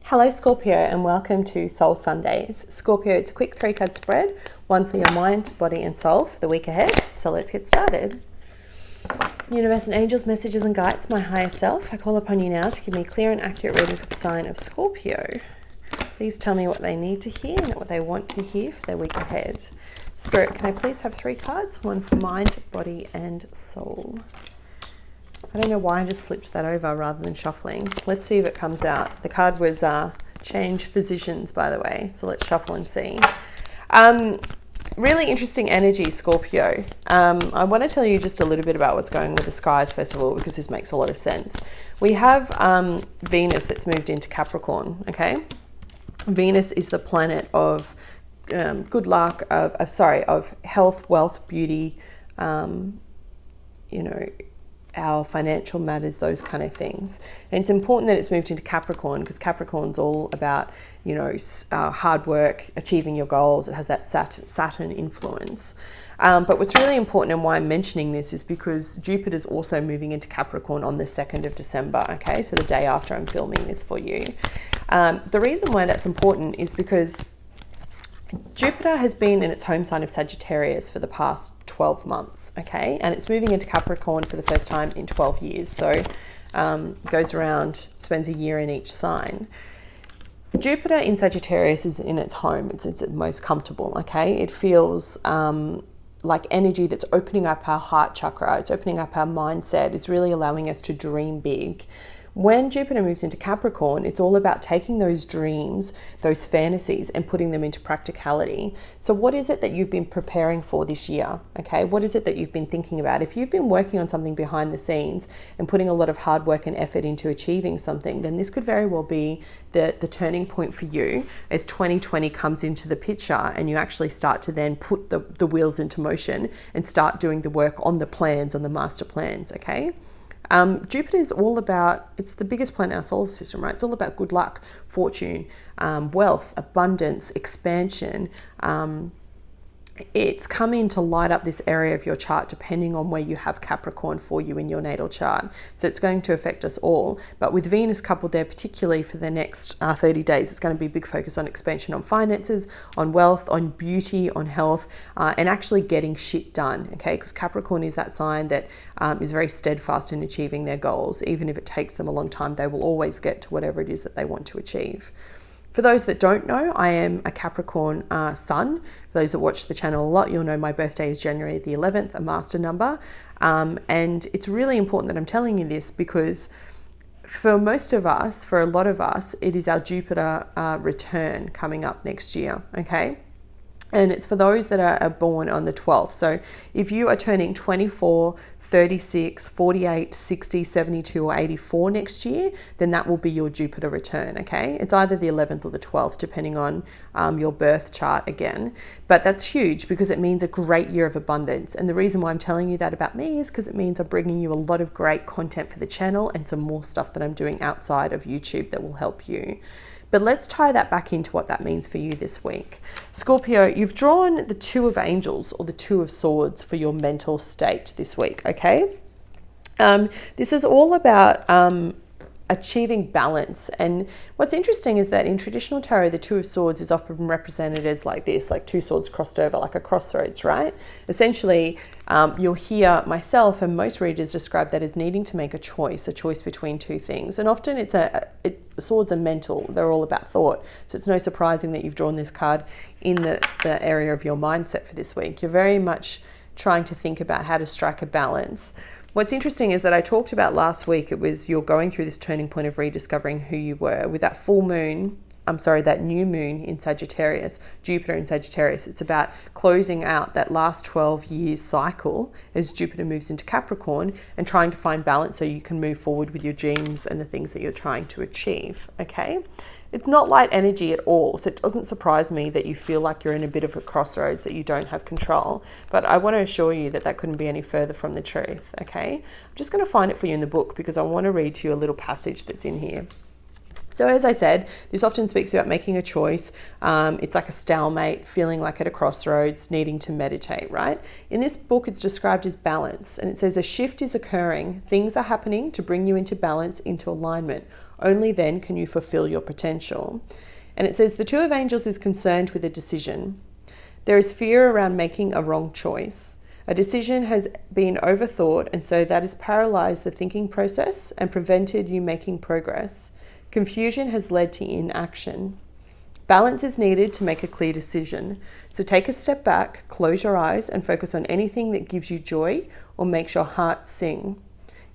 Hello Scorpio and welcome to Soul Sundays. Scorpio, it's a quick 3-card spread, one for your mind, body and soul for the week ahead. So let's get started. Universe and angels, messages and guides, my higher self, I call upon you now to give me a clear and accurate reading for the sign of Scorpio. Please tell me what they need to hear and what they want to hear for their week ahead. Spirit, can I please have 3 cards? One for mind, body and soul. I don't know why I just flipped that over rather than shuffling. Let's see if it comes out. The card was change positions, by the way. So let's shuffle and see. Really interesting energy, Scorpio. I want to tell you just a little bit about what's going on with the skies, first of all, because this makes a lot of sense. We have Venus that's moved into Capricorn, okay? Venus is the planet of good luck, of health, wealth, beauty, our financial matters, those kind of things. And it's important that it's moved into Capricorn because Capricorn's all about, hard work, achieving your goals. It has that Saturn influence. But what's really important and why I'm mentioning this is because Jupiter's also moving into Capricorn on the 2nd of December, okay? So the day after I'm filming this for you. The reason why that's important is because Jupiter has been in its home sign of Sagittarius for the past 12 months, okay? And it's moving into Capricorn for the first time in 12 years. So goes around, spends a year in each sign. Jupiter in Sagittarius is in its home. It's most comfortable, okay? It feels like energy that's opening up our heart chakra. It's opening up our mindset. It's really allowing us to dream big. When Jupiter moves into Capricorn, it's all about taking those dreams, those fantasies, and putting them into practicality. So what is it that you've been preparing for this year? Okay, what is it that you've been thinking about? If you've been working on something behind the scenes and putting a lot of hard work and effort into achieving something, then this could very well be the turning point for you as 2020 comes into the picture and you actually start to then put the wheels into motion and start doing the work on the plans, on the master plans, okay? Jupiter is all about, it's the biggest planet in our solar system, right? It's all about good luck, fortune, wealth, abundance, expansion. It's come in to light up this area of your chart depending on where you have Capricorn for you in your natal chart. So it's going to affect us all. But with Venus coupled there, particularly for the next 30 days, it's going to be a big focus on expansion, on finances, on wealth, on beauty, on health, and actually getting shit done, okay? Because Capricorn is that sign that is very steadfast in achieving their goals. Even if it takes them a long time, they will always get to whatever it is that they want to achieve. For those that don't know, I am a Capricorn sun. For those that watch the channel a lot, you'll know my birthday is January the 11th, a master number. And it's really important that I'm telling you this because for most of us, for a lot of us, it is our Jupiter return coming up next year, okay? And it's for those that are born on the 12th. So if you are turning 24, 36, 48, 60, 72 or 84 next year, then that will be your Jupiter return, okay? It's either the 11th or the 12th, depending on your birth chart again. But that's huge because it means a great year of abundance. And the reason why I'm telling you that about me is because it means I'm bringing you a lot of great content for the channel and some more stuff that I'm doing outside of YouTube that will help you. But let's tie that back into what that means for you this week. Scorpio, you've drawn the 2 of Angels or the 2 of Swords for your mental state this week, okay? This is all about achieving balance. And what's interesting is that in traditional tarot, the 2 of Swords is often represented as like this, like 2 swords crossed over, like a crossroads, right? Essentially, you'll hear myself and most readers describe that as needing to make a choice between 2 things. And often swords are mental. They're all about thought. So it's no surprising that you've drawn this card in the area of your mindset for this week. You're very much trying to think about how to strike a balance. What's interesting is that I talked about last week, it was you're going through this turning point of rediscovering who you were with that that new moon in Sagittarius, Jupiter in Sagittarius. It's about closing out that last 12 years cycle as Jupiter moves into Capricorn and trying to find balance so you can move forward with your dreams and the things that you're trying to achieve, okay? It's not light energy at all, so it doesn't surprise me that you feel like you're in a bit of a crossroads, that you don't have control. But I want to assure you that that couldn't be any further from the truth, okay? I'm just going to find it for you in the book because I want to read to you a little passage that's in here. So as I said, this often speaks about making a choice. It's like a stalemate, feeling like at a crossroads, needing to meditate, right? In this book, it's described as balance. And it says a shift is occurring. Things are happening to bring you into balance, into alignment. Only then can you fulfill your potential. And it says the Two of Angels is concerned with a decision. There is fear around making a wrong choice. A decision has been overthought, and so that has paralyzed the thinking process and prevented you making progress. Confusion has led to inaction. Balance is needed to make a clear decision. So take a step back, close your eyes, and focus on anything that gives you joy or makes your heart sing.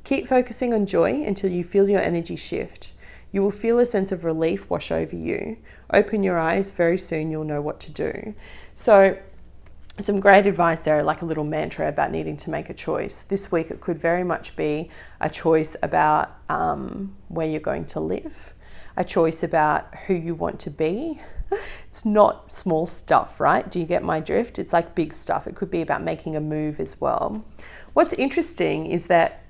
Keep focusing on joy until you feel your energy shift. You will feel a sense of relief wash over you. Open your eyes, very soon you'll know what to do. So some great advice there, like a little mantra about needing to make a choice. This week it could very much be a choice about where you're going to live, a choice about who you want to be. It's not small stuff, right? Do you get my drift? It's like big stuff. It could be about making a move as well. What's interesting is that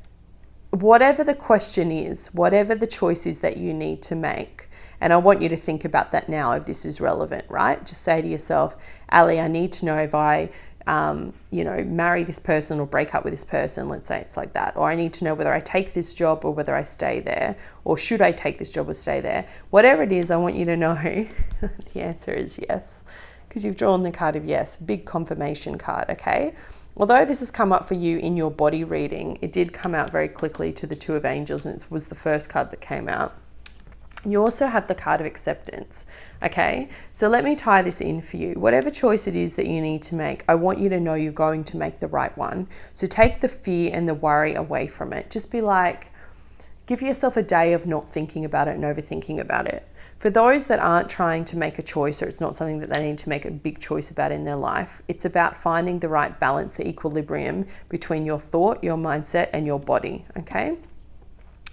whatever the question is, whatever the choice is that you need to make, and I want you to think about that now if this is relevant, right? Just say to yourself, Ali, I need to know if I, marry this person or break up with this person. Let's say it's like that. Or I need to know whether I take this job or whether I stay there. Or should I take this job or stay there? Whatever it is, I want you to know the answer is yes. Because you've drawn the card of yes, big confirmation card, okay? Although this has come up for you in your body reading, it did come out very quickly to the Two of Angels, and it was the first card that came out. You also have the card of acceptance, okay? So let me tie this in for you. Whatever choice it is that you need to make, I want you to know you're going to make the right one. So take the fear and the worry away from it. Just be like, give yourself a day of not thinking about it and overthinking about it. For those that aren't trying to make a choice, or it's not something that they need to make a big choice about in their life, it's about finding the right balance, the equilibrium between your thought, your mindset, and your body, okay?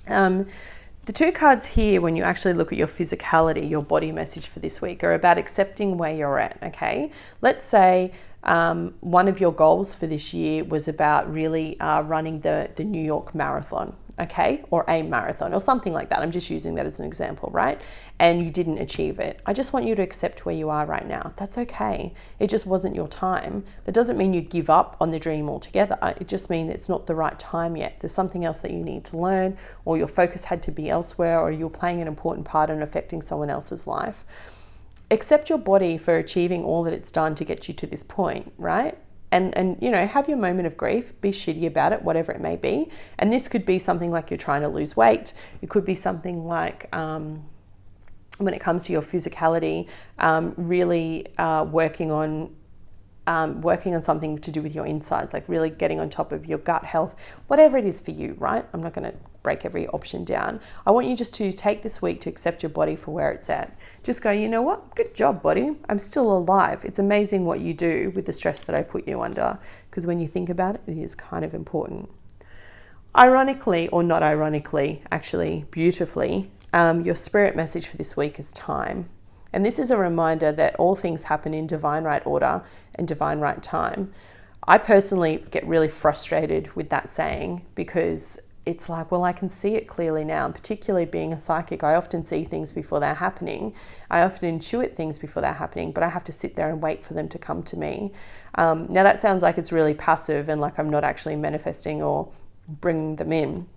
The two cards here, when you actually look at your physicality, your body message for this week, are about accepting where you're at, okay? Let's say one of your goals for this year was about really running the New York Marathon, okay? Or a marathon or something like that. I'm just using that as an example, right? And you didn't achieve it. I just want you to accept where you are right now. That's okay. It just wasn't your time. That doesn't mean you give up on the dream altogether. It just means it's not the right time yet. There's something else that you need to learn, or your focus had to be elsewhere, or you're playing an important part in affecting someone else's life. Accept your body for achieving all that it's done to get you to this point, right? And have your moment of grief, be shitty about it, whatever it may be. And this could be something like you're trying to lose weight. It could be something like, when it comes to your physicality, really working on something to do with your insides, like really getting on top of your gut health, whatever it is for you, right? I'm not going to break every option down. I want you just to take this week to accept your body for where it's at. Just go, you know what? Good job, body. I'm still alive. It's amazing what you do with the stress that I put you under, because when you think about it, it is kind of important. Ironically, or not ironically, actually beautifully, your spirit message for this week is time. And this is a reminder that all things happen in divine right order and divine right time. I personally get really frustrated with that saying, because it's like, well, I can see it clearly now. And particularly being a psychic, I often see things before they're happening. I often intuit things before they're happening, but I have to sit there and wait for them to come to me. Now that sounds like it's really passive and like I'm not actually manifesting or bringing them in,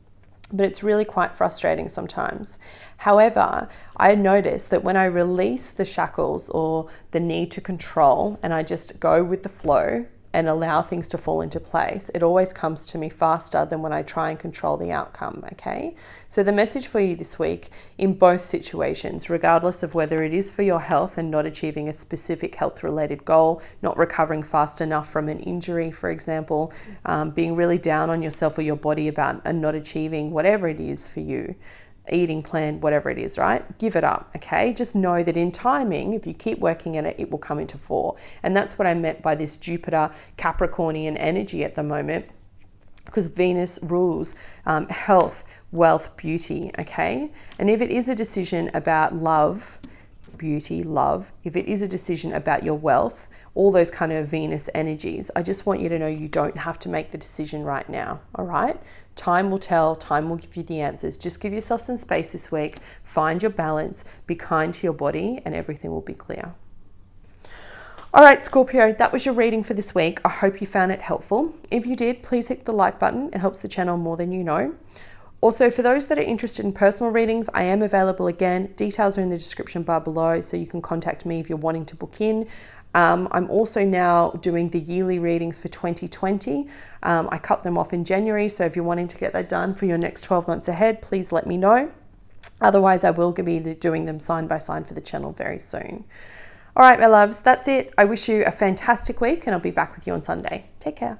but it's really quite frustrating sometimes. However, I notice that when I release the shackles or the need to control, and I just go with the flow and allow things to fall into place, it always comes to me faster than when I try and control the outcome, okay? So the message for you this week, in both situations, regardless of whether it is for your health and not achieving a specific health-related goal, not recovering fast enough from an injury, for example, being really down on yourself or your body about and not achieving whatever it is for you, eating plan, whatever it is, right? Give it up, okay? Just know that in timing, if you keep working in it, it will come into fore. And that's what I meant by this Jupiter Capricornian energy at the moment, because Venus rules health, wealth, beauty, okay? And if it is a decision about love, beauty, love, if it is a decision about your wealth, all those kind of Venus energies, I just want you to know you don't have to make the decision right now, all right? Time will tell, time will give you the answers. Just give yourself some space this week, find your balance, be kind to your body, and everything will be clear. All right, Scorpio, that was your reading for this week. I hope you found it helpful. If you did, please hit the like button. It helps the channel more than you know. Also, for those that are interested in personal readings, I am available again. Details are in the description bar below, so you can contact me if you're wanting to book in. I'm also now doing the yearly readings for 2020. I cut them off in January, so if you're wanting to get that done for your next 12 months ahead, please let me know. Otherwise, I will be doing them sign by sign for the channel very soon. All right, my loves, that's it. I wish you a fantastic week, and I'll be back with you on Sunday. Take care.